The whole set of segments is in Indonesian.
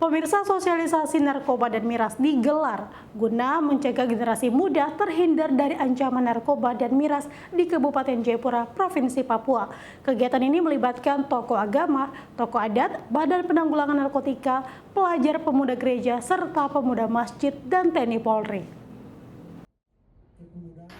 Pemirsa, sosialisasi narkoba dan miras digelar guna mencegah generasi muda terhindar dari ancaman narkoba dan miras di Kabupaten Jayapura, Provinsi Papua. Kegiatan ini melibatkan tokoh agama, tokoh adat, Badan Penanggulangan Narkotika, pelajar pemuda gereja, serta pemuda masjid dan TNI Polri.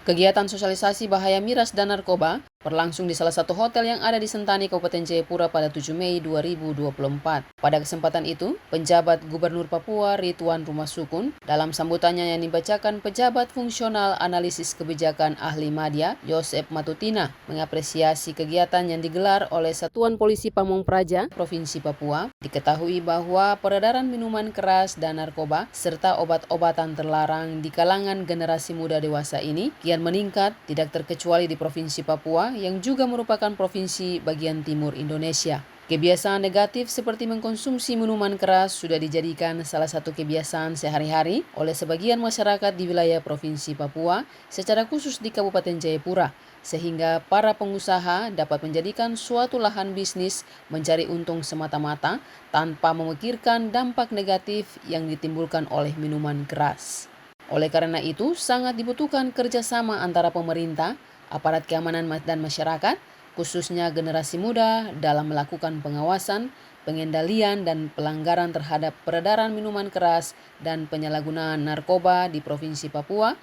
Kegiatan sosialisasi bahaya miras dan narkoba berlangsung di salah satu hotel yang ada di Sentani, Kabupaten Jayapura pada 7 Mei 2024. Pada kesempatan itu, penjabat Gubernur Papua Ridwan Rumasukun dalam sambutannya yang dibacakan pejabat fungsional analisis kebijakan ahli media Yosep Matutina mengapresiasi kegiatan yang digelar oleh Satuan Polisi Pamong Praja Provinsi Papua. Diketahui bahwa peredaran minuman keras dan narkoba serta obat-obatan terlarang di kalangan generasi muda dewasa ini kian meningkat, tidak terkecuali di Provinsi Papua yang juga merupakan provinsi bagian timur Indonesia. Kebiasaan negatif seperti mengkonsumsi minuman keras sudah dijadikan salah satu kebiasaan sehari-hari oleh sebagian masyarakat di wilayah Provinsi Papua, secara khusus di Kabupaten Jayapura, sehingga para pengusaha dapat menjadikan suatu lahan bisnis mencari untung semata-mata tanpa memikirkan dampak negatif yang ditimbulkan oleh minuman keras. Oleh karena itu, sangat dibutuhkan kerjasama antara pemerintah, aparat keamanan dan masyarakat, khususnya generasi muda dalam melakukan pengawasan, pengendalian, dan pelanggaran terhadap peredaran minuman keras dan penyalahgunaan narkoba di Provinsi Papua,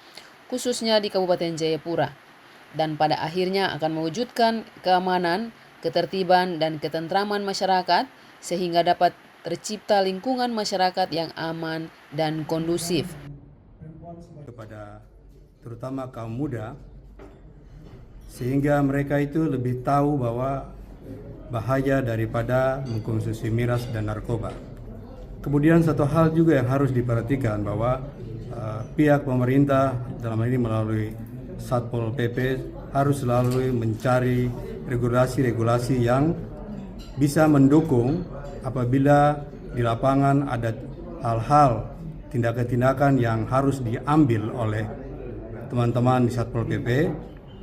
khususnya di Kabupaten Jayapura, dan pada akhirnya akan mewujudkan keamanan, ketertiban, dan ketentraman masyarakat sehingga dapat tercipta lingkungan masyarakat yang aman dan kondusif. Kepada terutama kaum muda, sehingga mereka itu lebih tahu bahwa bahaya daripada mengkonsumsi miras dan narkoba. Kemudian satu hal juga yang harus diperhatikan bahwa pihak pemerintah dalam hal ini melalui Satpol PP harus selalu mencari regulasi-regulasi yang bisa mendukung apabila di lapangan ada hal-hal tindakan-tindakan yang harus diambil oleh teman-teman di Satpol PP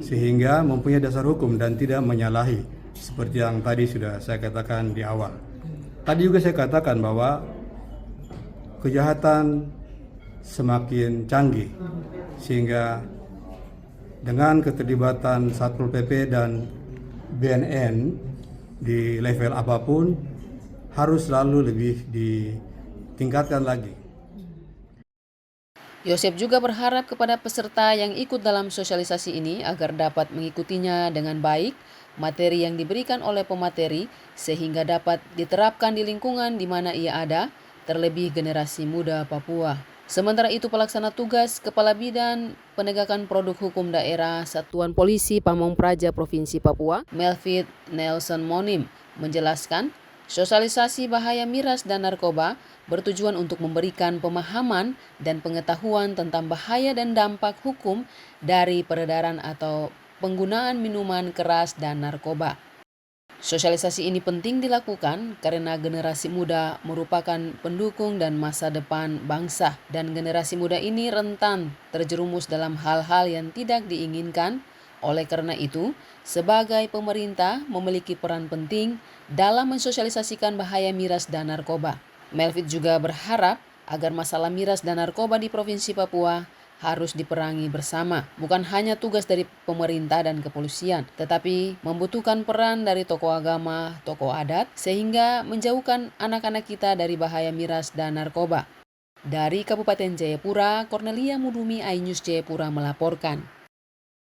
sehingga mempunyai dasar hukum dan tidak menyalahi seperti yang tadi sudah saya katakan di awal. Tadi juga saya katakan bahwa kejahatan semakin canggih sehingga dengan keterlibatan Satpol PP dan BNN di level apapun harus selalu lebih ditingkatkan lagi. Yosep juga berharap kepada peserta yang ikut dalam sosialisasi ini agar dapat mengikutinya dengan baik materi yang diberikan oleh pemateri sehingga dapat diterapkan di lingkungan di mana ia ada, terlebih generasi muda Papua. Sementara itu, pelaksana tugas Kepala Bidang Penegakan Produk Hukum Daerah Satuan Polisi Pamong Praja Provinsi Papua, Melvin Nelson Monim, menjelaskan sosialisasi bahaya miras dan narkoba bertujuan untuk memberikan pemahaman dan pengetahuan tentang bahaya dan dampak hukum dari peredaran atau penggunaan minuman keras dan narkoba. Sosialisasi ini penting dilakukan karena generasi muda merupakan pendukung dan masa depan bangsa, dan generasi muda ini rentan terjerumus dalam hal-hal yang tidak diinginkan. Oleh karena itu, sebagai pemerintah memiliki peran penting dalam mensosialisasikan bahaya miras dan narkoba. Melvin juga berharap agar masalah miras dan narkoba di Provinsi Papua harus diperangi bersama. Bukan hanya tugas dari pemerintah dan kepolisian, tetapi membutuhkan peran dari tokoh agama, tokoh adat, sehingga menjauhkan anak-anak kita dari bahaya miras dan narkoba. Dari Kabupaten Jayapura, Cornelia Mudumi, iNews Jayapura melaporkan.